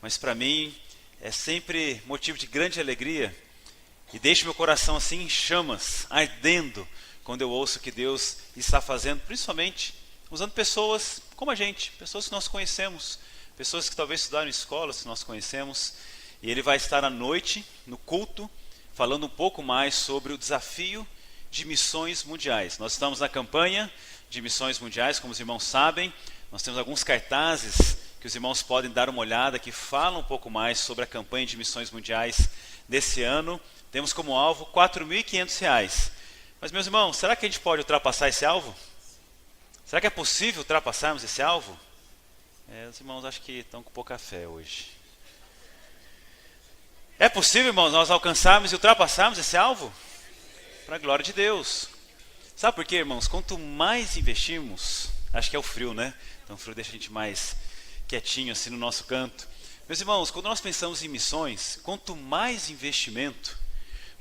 mas para mim é sempre motivo de grande alegria e deixa meu coração assim em chamas, ardendo, quando eu ouço que Deus está fazendo, principalmente usando pessoas como a gente, pessoas que nós conhecemos, pessoas que talvez estudaram em escolas que nós conhecemos, e Ele vai estar à noite, no culto, falando um pouco mais sobre o desafio de missões mundiais. Nós estamos na campanha de missões mundiais, como os irmãos sabem, nós temos alguns cartazes que os irmãos podem dar uma olhada, que falam um pouco mais sobre a campanha de missões mundiais desse ano. Temos como alvo R$ 4.500. Mas, meus irmãos, será que a gente pode ultrapassar esse alvo? Será que é possível ultrapassarmos esse alvo? Os irmãos acho que estão com pouca fé hoje. É possível, irmãos, nós alcançarmos e ultrapassarmos esse alvo? Para a glória de Deus. Sabe por quê, irmãos? Quanto mais investirmos, acho que é o frio, né? Então o frio deixa a gente mais quietinho assim no nosso canto. Meus irmãos, quando nós pensamos em missões, quanto mais investimento,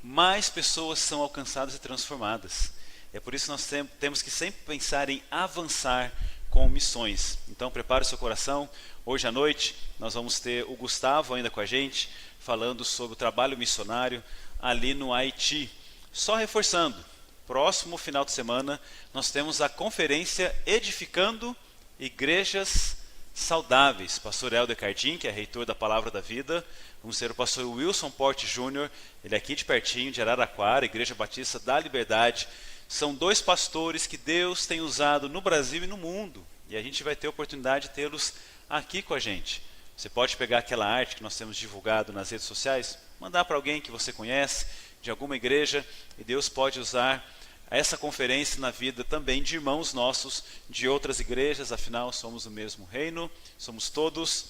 mais pessoas são alcançadas e transformadas. É por isso que nós temos que sempre pensar em avançar com missões. Então prepare o seu coração. Hoje à noite nós vamos ter o Gustavo ainda com a gente, falando sobre o trabalho missionário ali no Haiti. Só reforçando, próximo final de semana nós temos a conferência Edificando Igrejas Saudáveis. Pastor Helder Cardim, que é reitor da Palavra da Vida. Vamos ter o pastor Wilson Porte Júnior, ele é aqui de pertinho, de Araraquara, Igreja Batista da Liberdade. São dois pastores que Deus tem usado no Brasil e no mundo. E a gente vai ter a oportunidade de tê-los aqui com a gente. Você pode pegar aquela arte que nós temos divulgado nas redes sociais, mandar para alguém que você conhece, de alguma igreja, e Deus pode usar essa conferência na vida também de irmãos nossos de outras igrejas, afinal somos do mesmo reino, somos todos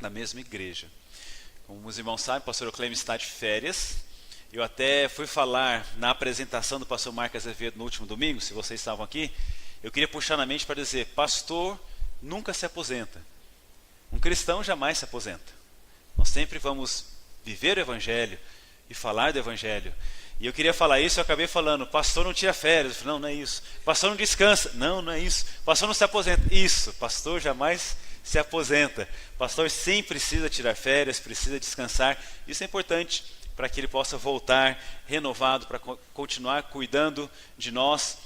na mesma igreja. Como os irmãos sabem, o pastor Clem está de férias. Eu até fui falar na apresentação do pastor Marcos Azevedo no último domingo, se vocês estavam aqui, eu queria puxar na mente para dizer, pastor nunca se aposenta. Um cristão jamais se aposenta. Nós sempre vamos viver o evangelho e falar do evangelho. E eu queria falar isso, eu acabei falando, pastor não tira férias. Eu falei, não é isso. Pastor não descansa. Não é isso. Pastor não se aposenta. Isso, pastor jamais se aposenta. Pastor sim precisa tirar férias, precisa descansar. Isso é importante para que ele possa voltar renovado, para continuar cuidando de nós.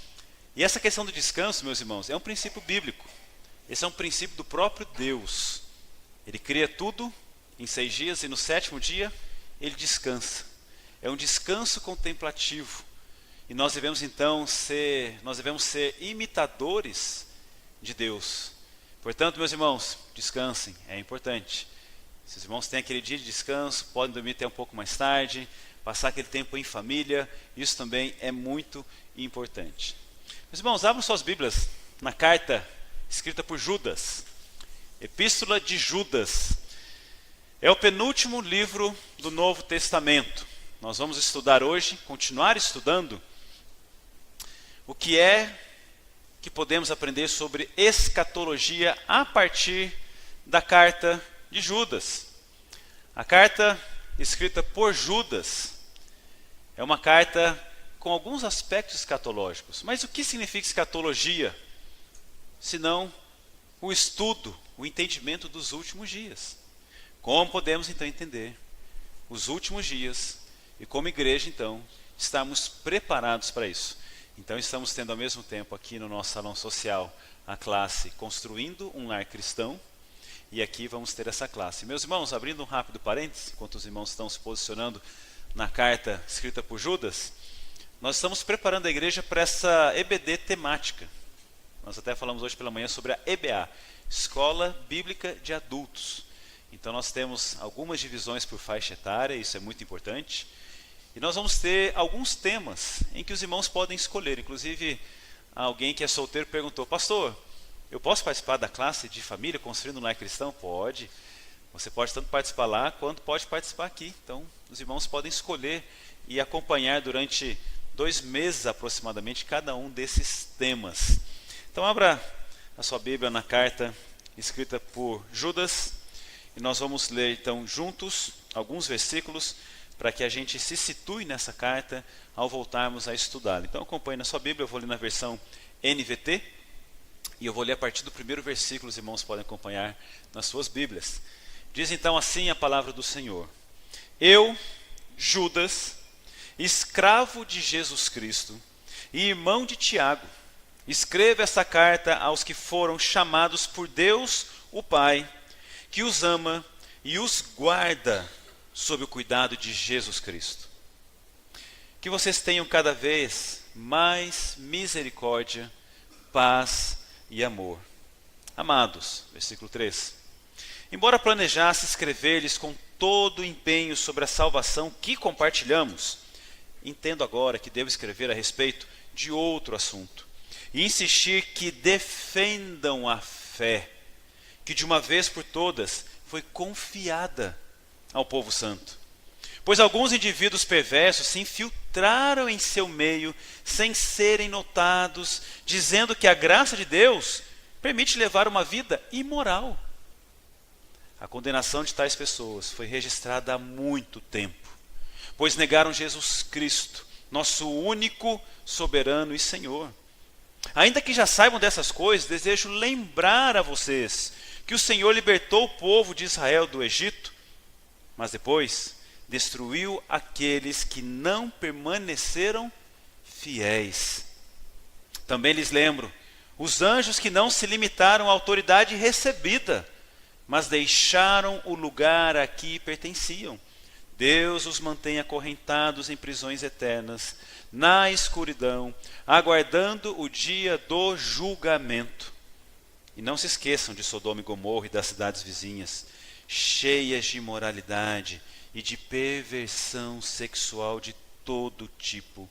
E essa questão do descanso, meus irmãos, é um princípio bíblico. Esse é um princípio do próprio Deus. Ele cria tudo em 6 dias e no 7º dia ele descansa. É um descanso contemplativo. E nós devemos então ser imitadores de Deus. Portanto, meus irmãos, descansem, é importante. Se os irmãos têm aquele dia de descanso, podem dormir até um pouco mais tarde, passar aquele tempo em família, isso também é muito importante. Meus irmãos, abram suas Bíblias na carta escrita por Judas, Epístola de Judas. É o penúltimo livro do Novo Testamento. Nós vamos estudar hoje, continuar estudando, o que é que podemos aprender sobre escatologia a partir da carta de Judas. A carta escrita por Judas é uma carta com alguns aspectos escatológicos. Mas o que significa escatologia? Senão o estudo, o entendimento dos últimos dias. Como podemos então entender os últimos dias e como igreja então estamos preparados para isso? Então estamos tendo ao mesmo tempo aqui no nosso salão social a classe Construindo um Lar Cristão, e aqui vamos ter essa classe. Meus irmãos, abrindo um rápido parênteses, enquanto os irmãos estão se posicionando na carta escrita por Judas, nós estamos preparando a igreja para essa EBD temática. Nós até falamos hoje pela manhã sobre a EBA, Escola Bíblica de Adultos. Então nós temos algumas divisões por faixa etária, isso é muito importante. E nós vamos ter alguns temas em que os irmãos podem escolher. Inclusive, alguém que é solteiro perguntou, pastor, eu posso participar da classe de família Construindo um Lar Cristão? Pode. Você pode tanto participar lá, quanto pode participar aqui. Então, os irmãos podem escolher e acompanhar durante 2 meses aproximadamente cada um desses temas. Então, abra a sua Bíblia na carta escrita por Judas. E nós vamos ler então juntos alguns versículos para que a gente se situe nessa carta ao voltarmos a estudá-la. Então acompanhe na sua Bíblia, eu vou ler na versão NVT e eu vou ler a partir do primeiro versículo, os irmãos podem acompanhar nas suas Bíblias. Diz então assim a palavra do Senhor: Eu, Judas, escravo de Jesus Cristo e irmão de Tiago, escrevo esta carta aos que foram chamados por Deus, o Pai, que os ama e os guarda sob o cuidado de Jesus Cristo. Que vocês tenham cada vez mais misericórdia, paz e amor. Amados, versículo 3. Embora planejasse escrever-lhes com todo o empenho sobre a salvação que compartilhamos, entendo agora que devo escrever a respeito de outro assunto e insistir que defendam a fé, que de uma vez por todas foi confiada ao povo santo. Pois alguns indivíduos perversos se infiltraram em seu meio sem serem notados, dizendo que a graça de Deus permite levar uma vida imoral. A condenação de tais pessoas foi registrada há muito tempo, pois negaram Jesus Cristo, nosso único soberano e Senhor. Ainda que já saibam dessas coisas, desejo lembrar a vocês que o Senhor libertou o povo de Israel do Egito, mas depois destruiu aqueles que não permaneceram fiéis. Também lhes lembro os anjos que não se limitaram à autoridade recebida, mas deixaram o lugar a que pertenciam. Deus os mantém acorrentados em prisões eternas, na escuridão, aguardando o dia do julgamento. E não se esqueçam de Sodoma e Gomorra e das cidades vizinhas, cheias de imoralidade e de perversão sexual de todo tipo,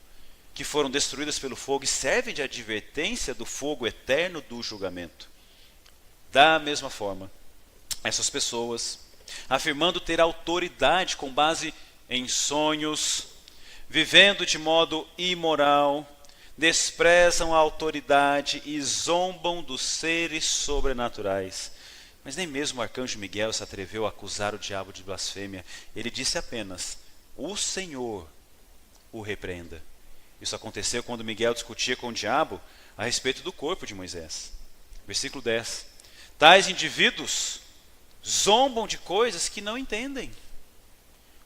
que foram destruídas pelo fogo e servem de advertência do fogo eterno do julgamento. Da mesma forma, essas pessoas, afirmando ter autoridade com base em sonhos, vivendo de modo imoral, desprezam a autoridade e zombam dos seres sobrenaturais. Mas nem mesmo o arcanjo Miguel se atreveu a acusar o diabo de blasfêmia. Ele disse apenas: o Senhor o repreenda. Isso aconteceu quando Miguel discutia com o diabo a respeito do corpo de Moisés. Versículo 10. Tais indivíduos zombam de coisas que não entendem.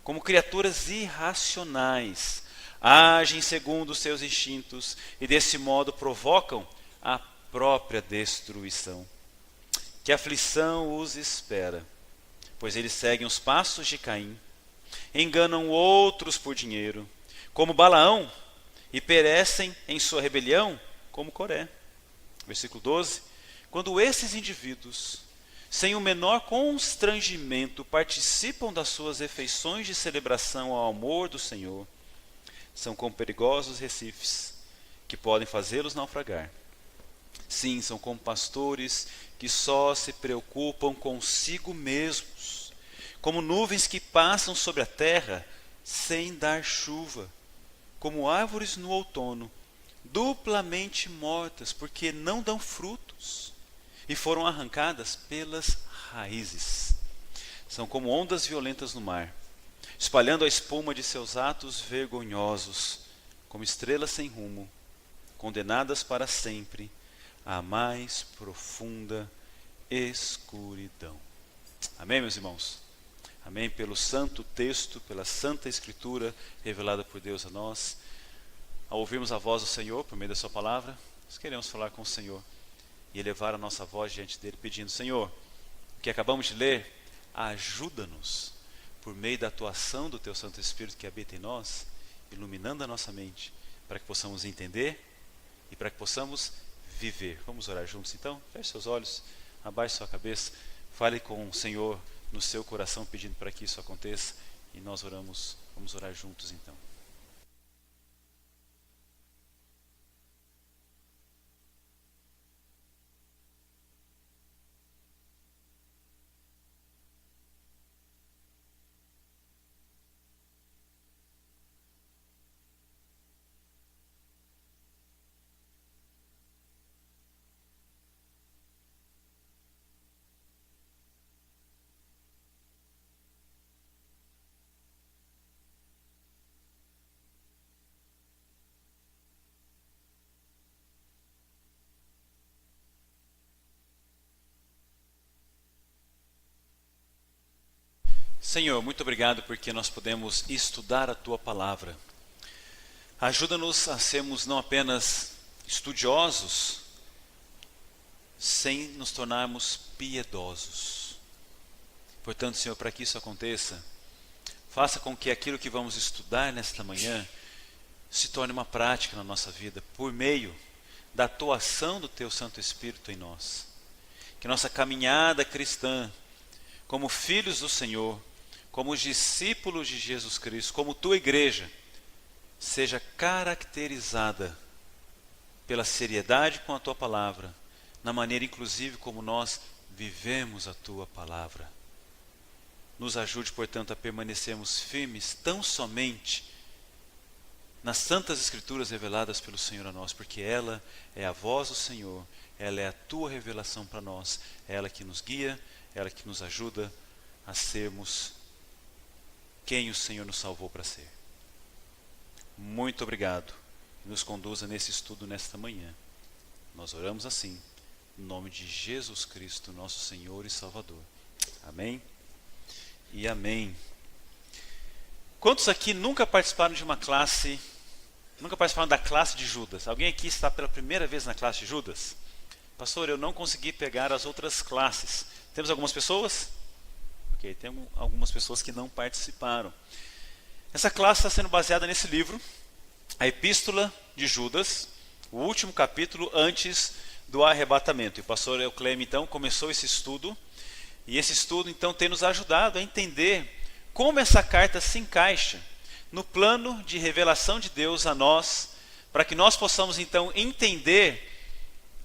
Como criaturas irracionais, agem segundo os seus instintos e desse modo provocam a própria destruição. Que aflição os espera, pois eles seguem os passos de Caim, enganam outros por dinheiro, como Balaão, e perecem em sua rebelião, como Coré. Versículo 12. Quando esses indivíduos, sem o menor constrangimento, participam das suas refeições de celebração ao amor do Senhor, são como perigosos recifes, que podem fazê-los naufragar. Sim, são como pastores que só se preocupam consigo mesmos, como nuvens que passam sobre a terra sem dar chuva, como árvores no outono, duplamente mortas, porque não dão frutos, e foram arrancadas pelas raízes. São como ondas violentas no mar, espalhando a espuma de seus atos vergonhosos, como estrelas sem rumo, condenadas para sempre à mais profunda escuridão. Amém, meus irmãos? Amém? Pelo santo texto, pela santa escritura revelada por Deus a nós, ao ouvirmos a voz do Senhor por meio da sua palavra, nós queremos falar com o Senhor e elevar a nossa voz diante dele, pedindo: Senhor, o que acabamos de ler, ajuda-nos por meio da atuação do teu Santo Espírito que habita em nós, iluminando a nossa mente, para que possamos entender e para que possamos viver. Vamos orar juntos então? Feche seus olhos, abaixe sua cabeça, fale com o Senhor no seu coração, pedindo para que isso aconteça, e nós oramos, vamos orar juntos então. Senhor, muito obrigado porque nós podemos estudar a Tua Palavra. Ajuda-nos a sermos não apenas estudiosos, sem nos tornarmos piedosos. Portanto, Senhor, para que isso aconteça, faça com que aquilo que vamos estudar nesta manhã se torne uma prática na nossa vida, por meio da atuação do Teu Santo Espírito em nós. Que nossa caminhada cristã, como filhos do Senhor, como discípulos de Jesus Cristo, como Tua igreja, seja caracterizada pela seriedade com a Tua Palavra, na maneira inclusive como nós vivemos a Tua Palavra. Nos ajude, portanto, a permanecermos firmes tão somente nas santas Escrituras reveladas pelo Senhor a nós, porque ela é a voz do Senhor, ela é a Tua revelação para nós, é ela que nos guia, é ela que nos ajuda a sermos quem o Senhor nos salvou para ser. Muito obrigado. Nos conduza nesse estudo nesta manhã. Nós oramos assim, em nome de Jesus Cristo, nosso Senhor e Salvador. Amém e amém. Quantos aqui nunca participaram de uma classe, nunca participaram da classe de Judas? Alguém aqui está pela primeira vez na classe de Judas? Pastor, eu não consegui pegar as outras classes. Temos algumas pessoas? Ok, tem algumas pessoas que não participaram. Essa classe está sendo baseada nesse livro, a Epístola de Judas, o último capítulo antes do arrebatamento. E o pastor Eucleme, então, começou esse estudo, e esse estudo, então, tem nos ajudado a entender como essa carta se encaixa no plano de revelação de Deus a nós, para que nós possamos, então, entender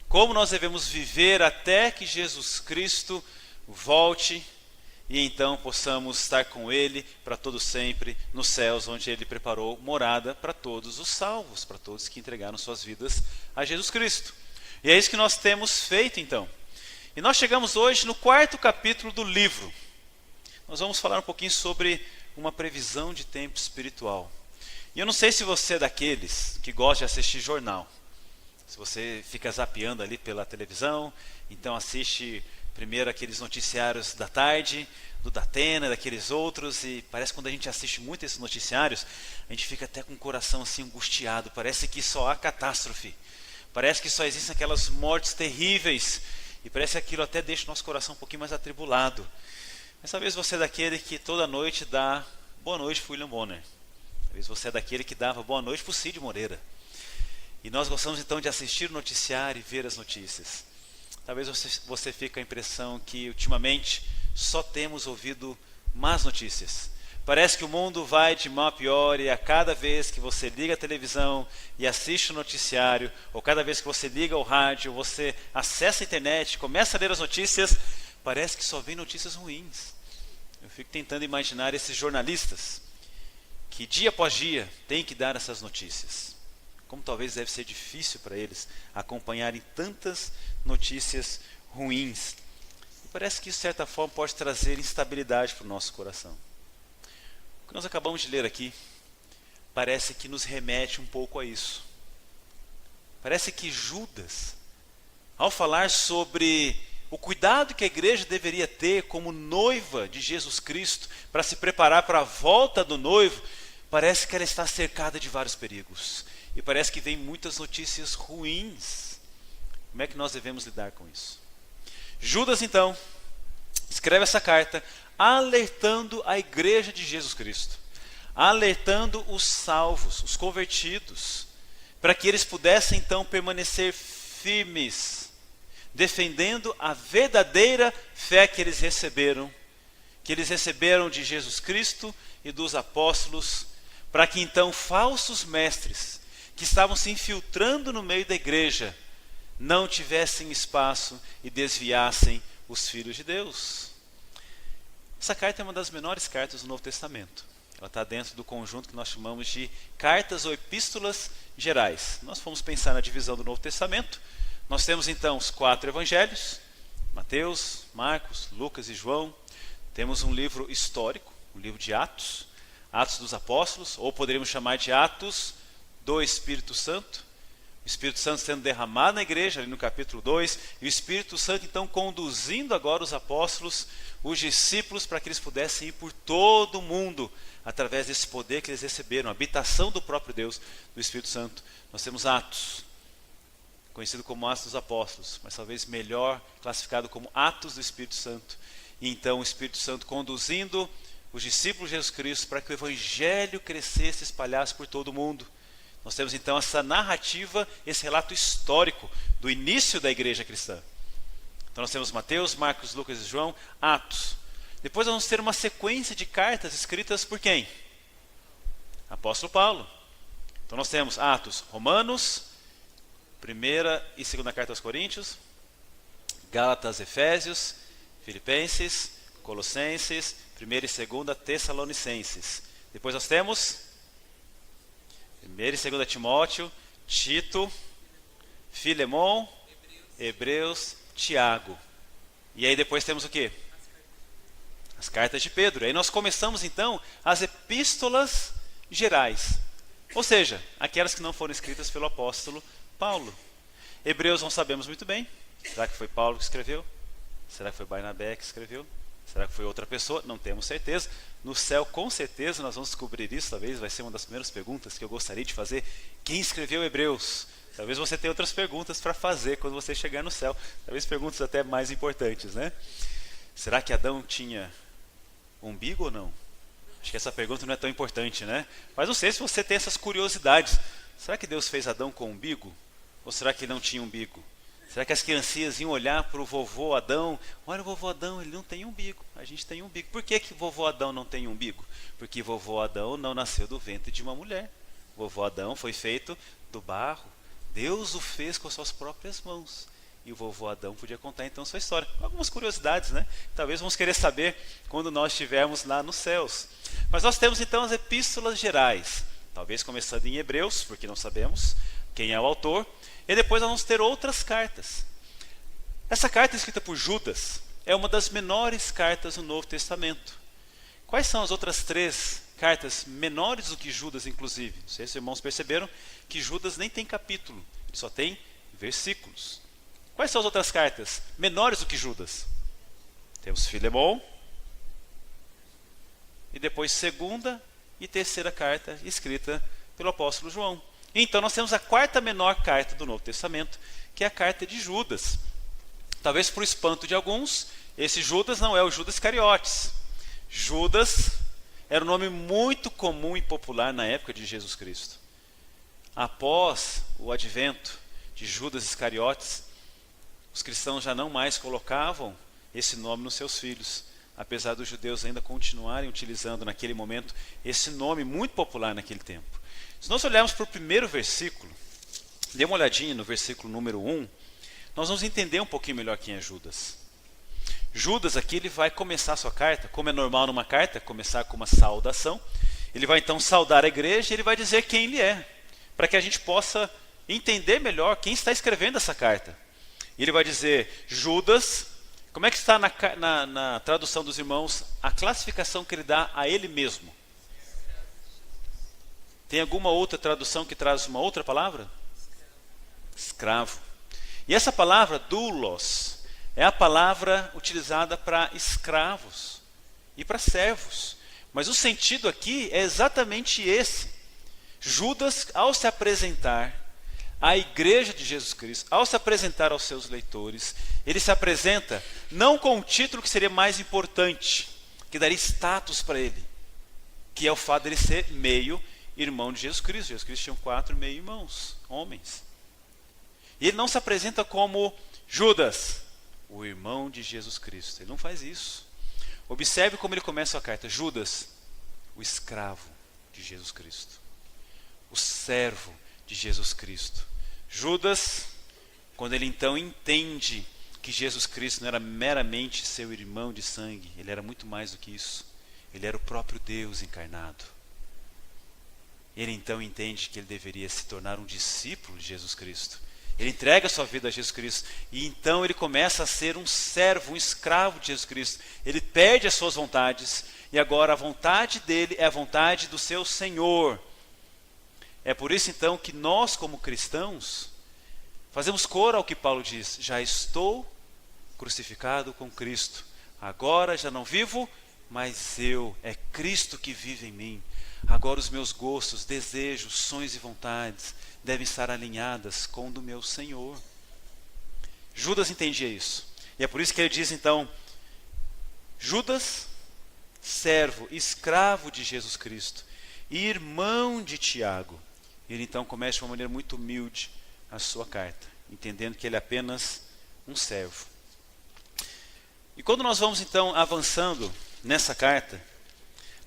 como nós devemos viver até que Jesus Cristo volte e então possamos estar com Ele para todo sempre nos céus, onde Ele preparou morada para todos os salvos, para todos que entregaram suas vidas a Jesus Cristo. E é isso que nós temos feito então. E nós chegamos hoje no 4º capítulo do livro. Nós vamos falar um pouquinho sobre uma previsão de tempo espiritual. E eu não sei se você é daqueles que gosta de assistir jornal. Se você fica zapeando ali pela televisão, então assiste primeiro aqueles noticiários da tarde, do Datena, daqueles outros, e parece que quando a gente assiste muito esses noticiários, a gente fica até com o coração assim angustiado, parece que só há catástrofe, parece que só existem aquelas mortes terríveis, e parece que aquilo até deixa o nosso coração um pouquinho mais atribulado. Mas talvez você é daquele que toda noite dá boa noite para o William Bonner, talvez você é daquele que dava boa noite para o Cid Moreira, e nós gostamos então de assistir o noticiário e ver as notícias. Talvez você fique com a impressão que ultimamente só temos ouvido más notícias. Parece que o mundo vai de mal a pior e a cada vez que você liga a televisão e assiste o noticiário, ou cada vez que você liga o rádio, você acessa a internet, começa a ler as notícias, parece que só vem notícias ruins. Eu fico tentando imaginar esses jornalistas que dia após dia têm que dar essas notícias. Como talvez deve ser difícil para eles acompanharem tantas notícias ruins. E parece que isso, de certa forma, pode trazer instabilidade para o nosso coração. O que nós acabamos de ler aqui parece que nos remete um pouco a isso. Parece que Judas, ao falar sobre o cuidado que a igreja deveria ter como noiva de Jesus Cristo para se preparar para a volta do noivo, parece que ela está cercada de vários perigos. E parece que vem muitas notícias ruins. Como é que nós devemos lidar com isso? Judas, então, escreve essa carta alertando a igreja de Jesus Cristo, alertando os salvos, os convertidos, para que eles pudessem, então, permanecer firmes, defendendo a verdadeira fé que eles receberam de Jesus Cristo e dos apóstolos, para que, então, falsos mestres, que estavam se infiltrando no meio da igreja, não tivessem espaço e desviassem os filhos de Deus. Essa carta é uma das menores cartas do Novo Testamento. Ela está dentro do conjunto que nós chamamos de cartas ou epístolas gerais. Nós fomos pensar na divisão do Novo Testamento. Nós temos então os 4 evangelhos, Mateus, Marcos, Lucas e João. Temos um livro histórico, o livro de Atos, Atos dos Apóstolos, ou poderíamos chamar de Atos do Espírito Santo. O Espírito Santo sendo derramado na igreja, ali no capítulo 2, e o Espírito Santo então conduzindo agora os apóstolos, os discípulos, para que eles pudessem ir por todo o mundo, através desse poder que eles receberam, a habitação do próprio Deus, do Espírito Santo. Nós temos Atos, conhecido como Atos dos Apóstolos, mas talvez melhor classificado como Atos do Espírito Santo. E então o Espírito Santo conduzindo os discípulos de Jesus Cristo para que o Evangelho crescesse e espalhasse por todo o mundo. Nós temos então essa narrativa, esse relato histórico do início da igreja cristã. Então nós temos Mateus, Marcos, Lucas e João, Atos. Depois nós vamos ter uma sequência de cartas escritas por quem? Apóstolo Paulo. Então nós temos Atos, Romanos, primeira e segunda carta aos Coríntios, Gálatas, Efésios, Filipenses, Colossenses, primeira e segunda Tessalonicenses. Depois nós temos 1 e 2 Timóteo, Tito, Filemon, Hebreus, Tiago. E aí depois temos o quê? As cartas de Pedro. Aí nós começamos então as epístolas gerais. Ou seja, aquelas que não foram escritas pelo apóstolo Paulo. Hebreus não sabemos muito bem. Será que foi Paulo que escreveu? Será que foi Barnabé que escreveu? Será que foi outra pessoa? Não temos certeza. No céu, com certeza, nós vamos descobrir isso. Talvez vai ser uma das primeiras perguntas que eu gostaria de fazer. Quem escreveu Hebreus? Talvez você tenha outras perguntas para fazer quando você chegar no céu. Talvez perguntas até mais importantes, né? Será que Adão tinha umbigo ou não? Acho que essa pergunta não é tão importante, né? Mas não sei se você tem essas curiosidades. Será que Deus fez Adão com umbigo? Ou será que ele não tinha umbigo? Será que as criancinhas iam olhar para o vovô Adão? Olha, o vovô Adão, ele não tem umbigo. A gente tem umbigo. Por que que vovô Adão não tem umbigo? Porque vovô Adão não nasceu do ventre de uma mulher. Vovô Adão foi feito do barro. Deus o fez com suas próprias mãos. E o vovô Adão podia contar então sua história. Algumas curiosidades, né? Talvez vamos querer saber quando nós estivermos lá nos céus. Mas nós temos então as epístolas gerais. Talvez começando em Hebreus, porque não sabemos quem é o autor. E depois nós vamos ter outras cartas. Essa carta escrita por Judas é uma das menores cartas do Novo Testamento. Quais são as outras 3 cartas menores do que Judas, inclusive? Não sei se os irmãos perceberam que Judas nem tem capítulo, ele só tem versículos. Quais são as outras cartas menores do que Judas? Temos Filemon, e depois segunda e terceira carta escrita pelo apóstolo João. Então nós temos a 4ª menor carta do Novo Testamento, que é a carta de Judas. Talvez por espanto de alguns, esse Judas não é o Judas Iscariotes. Judas era um nome muito comum e popular na época de Jesus Cristo. Após o advento de Judas Iscariotes, os cristãos já não mais colocavam esse nome nos seus filhos, apesar dos judeus ainda continuarem utilizando naquele momento esse nome muito popular naquele tempo. Se nós olharmos para o primeiro versículo, dê uma olhadinha no versículo número 1, nós vamos entender um pouquinho melhor quem é Judas. Judas aqui ele vai começar a sua carta, como é normal numa carta, começar com uma saudação. Ele vai então saudar a igreja e ele vai dizer quem ele é, para que a gente possa entender melhor quem está escrevendo essa carta. Ele vai dizer Judas. Como é que está na tradução dos irmãos a classificação que ele dá a ele mesmo? Tem alguma outra tradução que traz uma outra palavra? Escravo. E essa palavra, doulos, é a palavra utilizada para escravos e para servos. Mas o sentido aqui é exatamente esse. Judas, ao se apresentar à igreja de Jesus Cristo, ao se apresentar aos seus leitores, ele se apresenta não com o título que seria mais importante, que daria status para ele, que é o fato de ele ser meio irmão de Jesus Cristo. Jesus Cristo tinha 4 meio-irmãos, homens. E ele não se apresenta como Judas, o irmão de Jesus Cristo. Ele não faz isso. Observe como ele começa a carta. Judas, o escravo de Jesus Cristo. O servo de Jesus Cristo. Judas, quando ele então entende que Jesus Cristo não era meramente seu irmão de sangue, ele era muito mais do que isso. Ele era o próprio Deus encarnado. Ele então entende que ele deveria se tornar um discípulo de Jesus Cristo. Ele entrega a sua vida a Jesus Cristo. E então ele começa a ser um servo, um escravo de Jesus Cristo. Ele perde as suas vontades. E agora a vontade dele é a vontade do seu Senhor. É por isso então que nós como cristãos, Fazemos cor ao que Paulo diz: já estou crucificado com Cristo. Agora já não vivo, mas eu, é Cristo que vive em mim. Agora os meus gostos, desejos, sonhos e vontades devem estar alinhadas com o do meu Senhor. Judas entendia isso. E é por isso que ele diz então, Judas, servo, escravo de Jesus Cristo, e irmão de Tiago. Ele então começa de uma maneira muito humilde a sua carta, entendendo que ele é apenas um servo. E quando nós vamos então avançando nessa carta,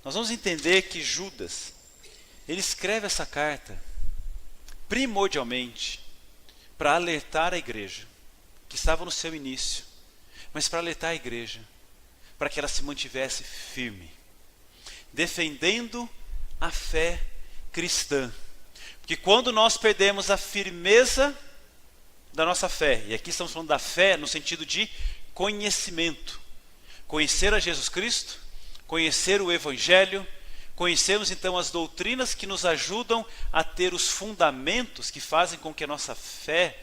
nós vamos entender que Judas, ele escreve essa carta primordialmente para alertar a igreja, que estava no seu início, mas para alertar a igreja, para que ela se mantivesse firme, defendendo a fé cristã. Porque quando nós perdemos a firmeza da nossa fé, e aqui estamos falando da fé no sentido de conhecimento, conhecer a Jesus Cristo, conhecer o Evangelho, conhecermos então as doutrinas que nos ajudam a ter os fundamentos que fazem com que a nossa fé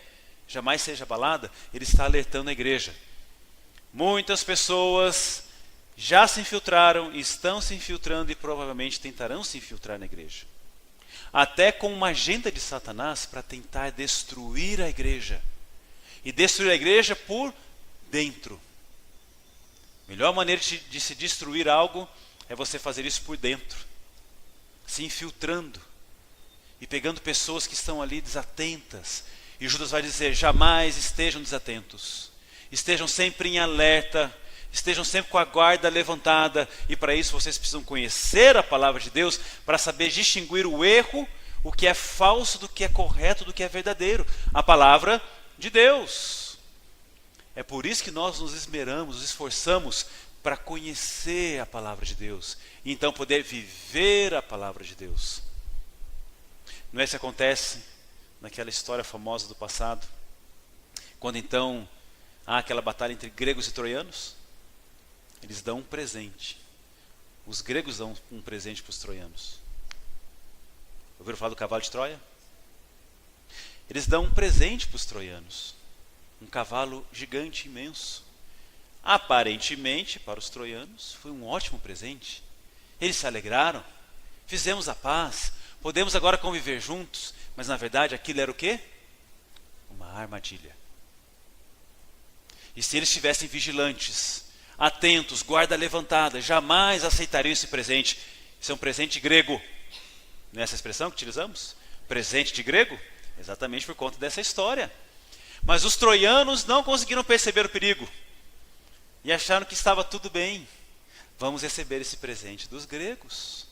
jamais seja abalada, ele está alertando a igreja. Muitas pessoas já se infiltraram, estão se infiltrando e provavelmente tentarão se infiltrar na igreja. Até com uma agenda de Satanás para tentar destruir a igreja. E destruir a igreja por dentro. A melhor maneira de se destruir algo é você fazer isso por dentro. Se infiltrando. E pegando pessoas que estão ali desatentas. E Judas vai dizer, jamais estejam desatentos. Estejam sempre em alerta. Estejam sempre com a guarda levantada. E para isso vocês precisam conhecer a palavra de Deus para saber distinguir o erro, o que é falso do que é correto, do que é verdadeiro. A palavra de Deus. É por isso que nós nos esmeramos, nos esforçamos para conhecer a palavra de Deus. E então poder viver a palavra de Deus. Não é isso que acontece naquela história famosa do passado? Quando então há aquela batalha entre gregos e troianos? Eles dão um presente. Os gregos dão um presente para os troianos. Ouviram falar do cavalo de Troia? Eles dão um presente para os troianos. Um cavalo gigante, imenso. Aparentemente, para os troianos, foi um ótimo presente. Eles se alegraram. Fizemos a paz. Podemos agora conviver juntos. Mas na verdade aquilo era o quê? Uma armadilha. E se eles estivessem vigilantes, atentos, guarda levantada, jamais aceitariam esse presente. Isso é um presente grego. Não é essa expressão que utilizamos? Presente de grego? Exatamente por conta dessa história. Mas os troianos não conseguiram perceber o perigo. E acharam que estava tudo bem. Vamos receber esse presente dos gregos.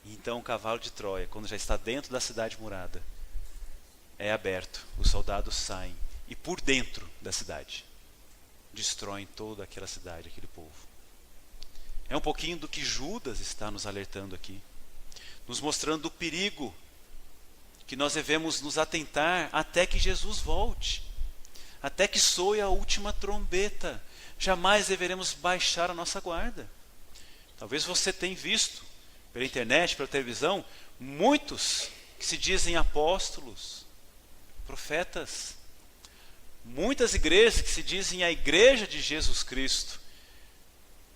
E então o cavalo de Troia, quando já está dentro da cidade murada, é aberto. Os soldados saem. E por dentro da cidade destroem toda aquela cidade, aquele povo. É um pouquinho do que Judas está nos alertando aqui, nos mostrando o perigo que nós devemos nos atentar até que Jesus volte, até que soe a última trombeta. Jamais deveremos baixar a nossa guarda. Talvez você tenha visto pela internet, pela televisão, muitos que se dizem apóstolos, profetas, muitas igrejas que se dizem a igreja de Jesus Cristo,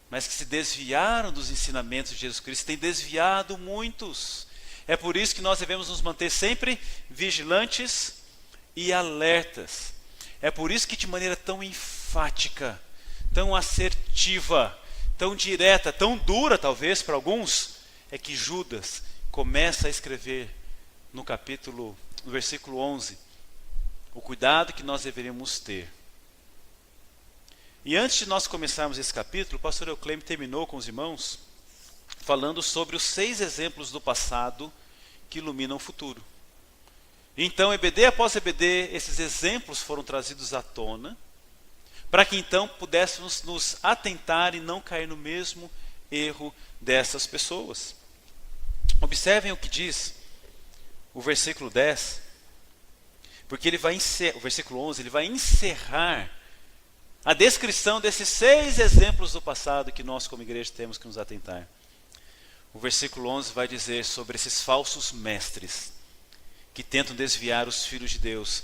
mas que se desviaram dos ensinamentos de Jesus Cristo, têm desviado muitos. É por isso que nós devemos nos manter sempre vigilantes e alertas. É por isso que de maneira tão enfática, tão assertiva, tão direta, tão dura talvez para alguns, é que Judas começa a escrever no versículo 11, o cuidado que nós deveríamos ter. E antes de nós começarmos esse capítulo, o pastor Eucleme terminou com os irmãos falando sobre os 6 exemplos do passado que iluminam o futuro. Então, EBD após EBD, esses exemplos foram trazidos à tona, para que então pudéssemos nos atentar e não cair no mesmo erro dessas pessoas. Observem o que diz o versículo 10, porque ele vai o versículo 11, ele vai encerrar a descrição desses 6 exemplos do passado que nós como igreja temos que nos atentar. O versículo 11 vai dizer sobre esses falsos mestres que tentam desviar os filhos de Deus.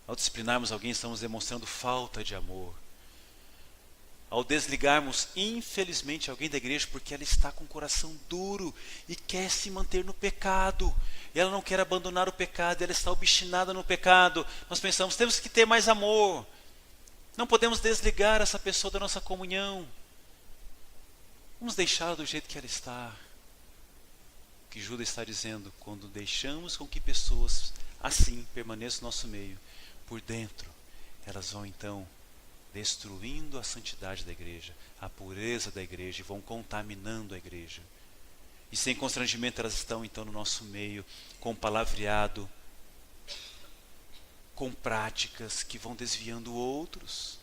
Ao disciplinarmos alguém, estamos demonstrando falta de amor. Ao desligarmos, infelizmente, alguém da igreja porque ela está com o coração duro e quer se manter no pecado, e ela não quer abandonar o pecado, ela está obstinada no pecado, nós pensamos, temos que ter mais amor, não podemos desligar essa pessoa da nossa comunhão, vamos deixá-la do jeito que ela está. O que Judas está dizendo, quando deixamos com que pessoas assim permaneçam no nosso meio, por dentro, elas vão então destruindo a santidade da igreja, a pureza da igreja, e vão contaminando a igreja. E sem constrangimento elas estão então no nosso meio, com palavreado, com práticas que vão desviando outros.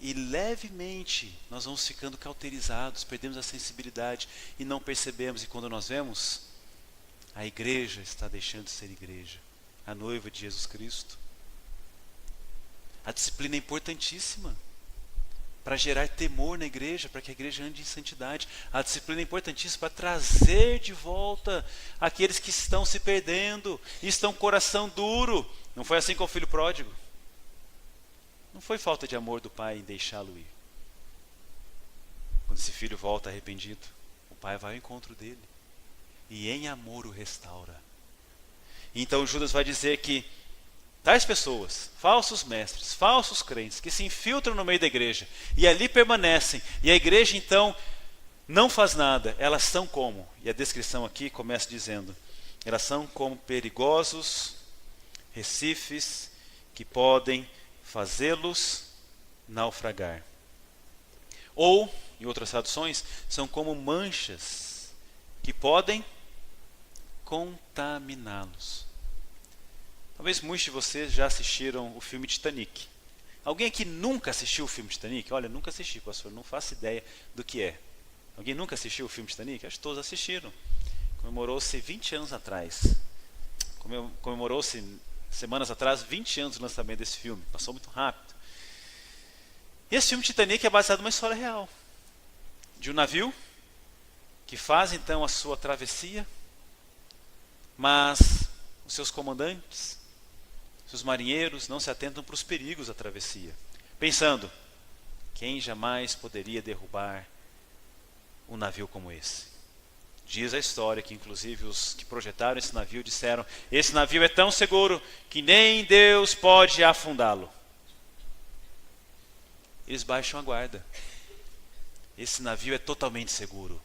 E levemente nós vamos ficando cauterizados, perdemos a sensibilidade e não percebemos. E quando nós vemos, a igreja está deixando de ser igreja, a noiva de Jesus Cristo. A disciplina é importantíssima para gerar temor na igreja, para que a igreja ande em santidade. A disciplina é importantíssima para trazer de volta aqueles que estão se perdendo e estão com o coração duro. Não foi assim com o filho pródigo? Não foi falta de amor do pai em deixá-lo ir. Quando esse filho volta arrependido, o pai vai ao encontro dele e em amor o restaura. Então Judas vai dizer que tais pessoas, falsos mestres, falsos crentes, que se infiltram no meio da igreja e ali permanecem, e a igreja então não faz nada, elas são como? E a descrição aqui começa dizendo, elas são como perigosos recifes que podem fazê-los naufragar. Ou, em outras traduções, são como manchas que podem contaminá-los. Talvez muitos de vocês já assistiram o filme Titanic. Alguém aqui nunca assistiu o filme Titanic? Olha, nunca assisti, pastor, não faço ideia do que é. Alguém nunca assistiu o filme Titanic? Acho que todos assistiram. Comemorou-se 20 anos atrás. Comemorou-se semanas atrás 20 anos do lançamento desse filme. Passou muito rápido. E esse filme Titanic é baseado numa história real. De um navio que faz então a sua travessia, mas os seus comandantes, seus marinheiros não se atentam para os perigos da travessia, pensando, quem jamais poderia derrubar um navio como esse? Diz a história que inclusive os que projetaram esse navio disseram, esse navio é tão seguro que nem Deus pode afundá-lo. Eles baixam a guarda. Esse navio é totalmente seguro.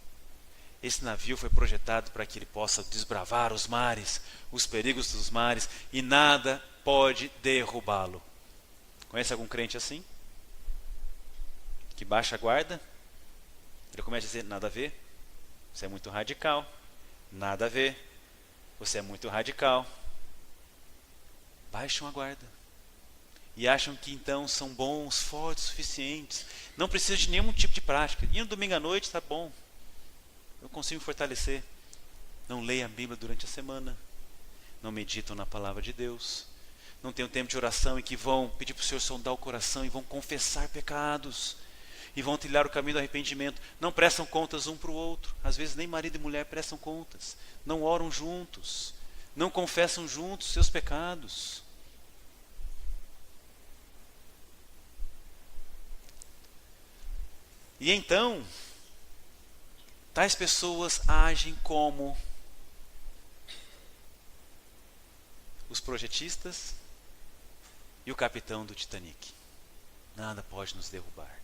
Esse navio foi projetado para que ele possa desbravar os mares, os perigos dos mares, e nada pode derrubá-lo. Conhece algum crente assim? Que baixa a guarda? Ele começa a dizer, nada a ver, você é muito radical. Nada a ver, você é muito radical. Baixam a guarda. E acham que então são bons, fortes, suficientes. Não precisam de nenhum tipo de prática. E no domingo à noite está bom. Eu consigo fortalecer. Não leem a Bíblia durante a semana. Não meditam na palavra de Deus. Não tem um tempo de oração em que vão pedir para o Senhor sondar o coração e vão confessar pecados. E vão trilhar o caminho do arrependimento. Não prestam contas um para o outro. Às vezes nem marido e mulher prestam contas. Não oram juntos. Não confessam juntos seus pecados. E então, tais pessoas agem como os projetistas e o capitão do Titanic. Nada pode nos derrubar.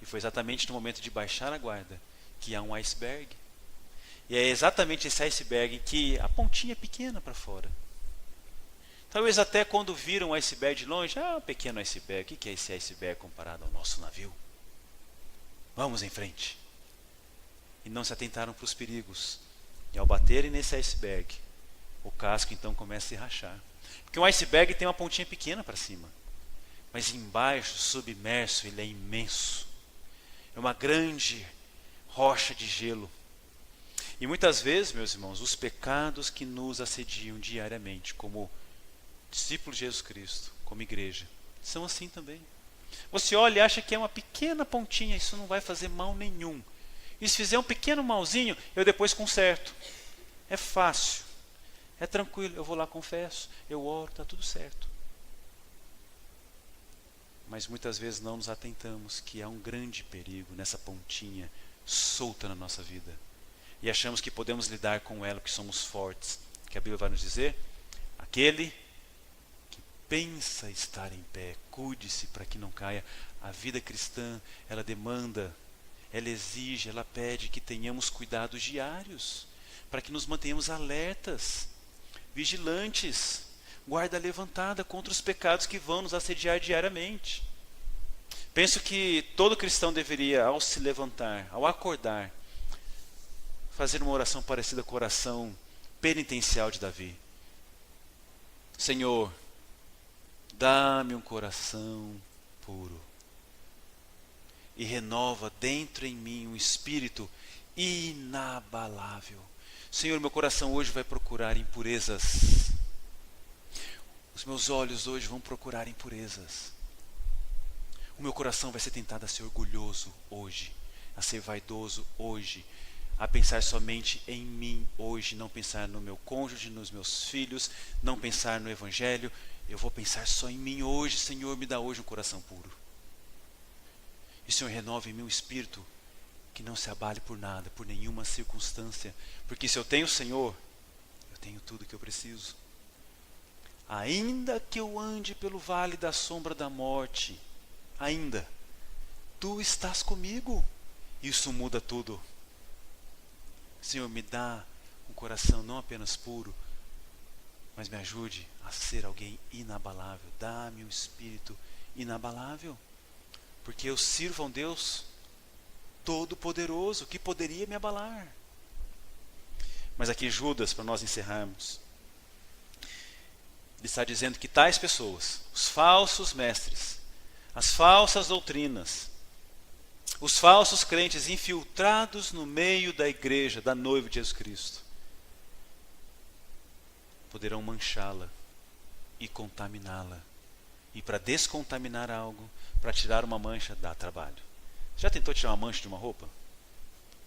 E foi exatamente no momento de baixar a guarda que há um iceberg. E é exatamente esse iceberg que a pontinha é pequena para fora. Talvez até quando viram o iceberg de longe, um pequeno iceberg, o que é esse iceberg comparado ao nosso navio? Vamos em frente. E não se atentaram para os perigos. E ao baterem nesse iceberg, o casco então começa a se rachar. Porque um iceberg tem uma pontinha pequena para cima. Mas embaixo, submerso, ele é imenso. É uma grande rocha de gelo. E muitas vezes, meus irmãos, os pecados que nos assediam diariamente, como discípulos de Jesus Cristo, como igreja, são assim também. Você olha e acha que é uma pequena pontinha, isso não vai fazer mal nenhum. E se fizer um pequeno malzinho, eu depois conserto. É fácil, é tranquilo, eu vou lá, confesso, eu oro, está tudo certo. mas muitas vezes não nos atentamos que há um grande perigo nessa pontinha solta na nossa vida. E achamos que podemos lidar com ela, porque somos fortes. Que a Bíblia vai nos dizer: aquele que pensa estar em pé, cuide-se para que não caia. A vida cristã, ela demanda, ela exige, ela pede que tenhamos cuidados diários, para que nos mantenhamos alertas, vigilantes, guarda levantada contra os pecados que vão nos assediar diariamente. Penso que todo cristão deveria, ao se levantar, ao acordar, fazer uma oração parecida com a oração penitencial de Davi. Senhor, dá-me um coração puro e renova dentro em mim um espírito inabalável. Senhor, meu coração hoje vai procurar impurezas. Os meus olhos hoje vão procurar impurezas. O meu coração vai ser tentado a ser orgulhoso hoje, a ser vaidoso hoje, a pensar somente em mim hoje, não pensar no meu cônjuge, nos meus filhos, não pensar no Evangelho. Eu vou pensar só em mim hoje. Senhor, me dá hoje um coração puro. E Senhor, renove em mim um espírito que não se abale por nada, por nenhuma circunstância. Porque se eu tenho o Senhor, eu tenho tudo que eu preciso. Ainda que eu ande pelo vale da sombra da morte, ainda, Tu estás comigo. Isso muda tudo. Senhor, me dá um coração não apenas puro, mas me ajude a ser alguém inabalável. Dá-me um espírito inabalável, porque eu sirvo a um Deus todo-poderoso, que poderia me abalar. Mas aqui Judas, para nós encerrarmos, ele está dizendo que tais pessoas, os falsos mestres, as falsas doutrinas, os falsos crentes infiltrados no meio da igreja, da noiva de Jesus Cristo, poderão manchá-la e contaminá-la. E para descontaminar algo, para tirar uma mancha, dá trabalho. Já tentou tirar uma mancha de uma roupa?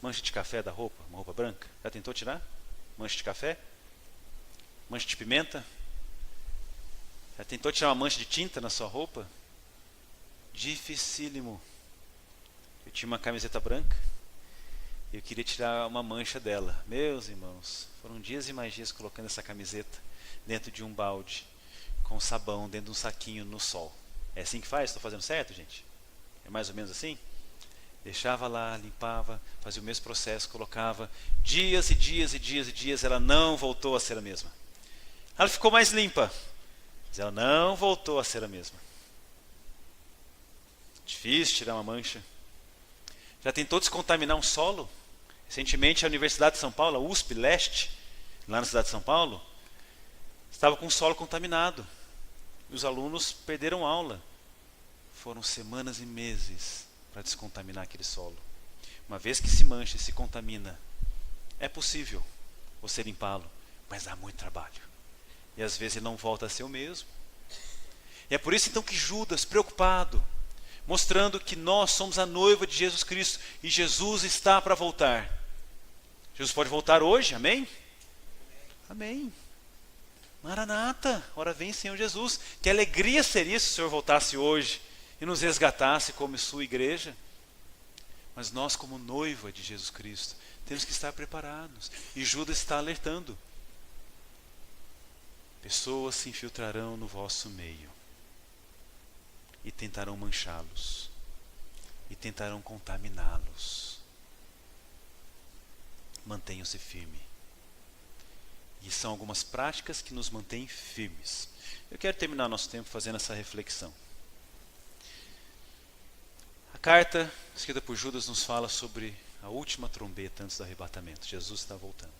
Mancha de café da roupa, uma roupa branca? Já tentou tirar? Mancha de café? Mancha de pimenta? Já tentou tirar uma mancha de tinta na sua roupa? Dificílimo. Eu tinha uma camiseta branca e eu queria tirar uma mancha dela. Meus irmãos, foram dias e mais dias colocando essa camiseta dentro de um balde, com sabão, dentro de um saquinho no sol. É assim que faz? Estou fazendo certo, gente? É mais ou menos assim? Deixava lá, limpava, fazia o mesmo processo, colocava dias e dias e dias e dias, ela não voltou a ser a mesma. Ela ficou mais limpa, mas ela não voltou a ser a mesma. Difícil tirar uma mancha. Já tentou descontaminar um solo? Recentemente a Universidade de São Paulo, a USP Leste, lá na cidade de São Paulo, estava com o solo contaminado. E os alunos perderam aula. Foram semanas e meses para descontaminar aquele solo. Uma vez que se mancha e se contamina, é possível você limpá-lo, mas dá muito trabalho. E às vezes ele não volta a ser o mesmo. E é por isso então que Judas, preocupado, mostrando que nós somos a noiva de Jesus Cristo e Jesus está para voltar. Jesus pode voltar hoje, amém? Amém. Maranata, ora vem Senhor Jesus. Que alegria seria se o Senhor voltasse hoje e nos resgatasse como sua igreja. Mas nós, como noiva de Jesus Cristo, temos que estar preparados. E Judas está alertando. Pessoas se infiltrarão no vosso meio e tentarão manchá-los, e tentarão contaminá-los. Mantenham-se firmes. E são algumas práticas que nos mantêm firmes. Eu quero terminar nosso tempo fazendo essa reflexão. A carta escrita por Judas nos fala sobre a última trombeta antes do arrebatamento. Jesus está voltando.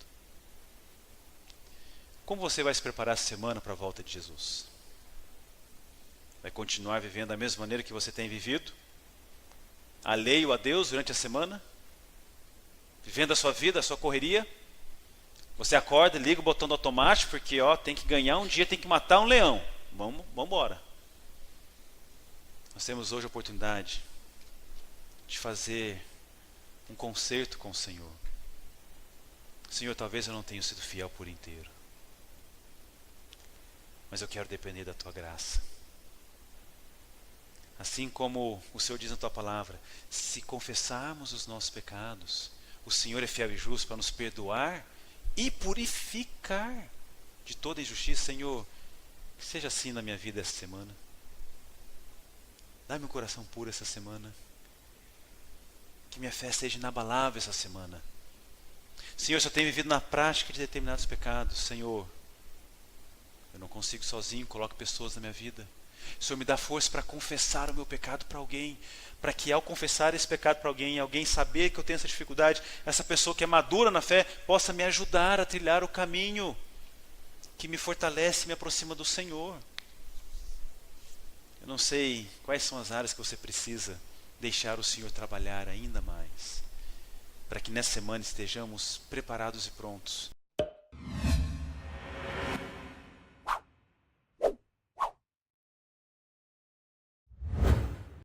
Como você vai se preparar essa semana para a volta de Jesus? Vai continuar vivendo da mesma maneira que você tem vivido? Alheio a Deus durante a semana? Vivendo a sua vida, a sua correria? Você acorda, liga o botão do automático, porque tem que ganhar um dia, tem que matar um leão. Vamos embora. Nós temos hoje a oportunidade de fazer um concerto com o Senhor. Senhor, talvez eu não tenha sido fiel por inteiro, mas eu quero depender da Tua graça. Assim como o Senhor diz na tua palavra, se confessarmos os nossos pecados, o Senhor é fiel e justo para nos perdoar e purificar de toda injustiça. Senhor, que seja assim na minha vida essa semana. Dá-me um coração puro essa semana. Que minha fé seja inabalável essa semana. Senhor, se eu tenho vivido na prática de determinados pecados, Senhor, eu não consigo sozinho, coloque pessoas na minha vida. O Senhor me dá força para confessar o meu pecado para alguém, para que ao confessar esse pecado para alguém, alguém saber que eu tenho essa dificuldade, essa pessoa que é madura na fé, possa me ajudar a trilhar o caminho que me fortalece e me aproxima do Senhor. Eu não sei quais são as áreas que você precisa deixar o Senhor trabalhar ainda mais, para que nessa semana estejamos preparados e prontos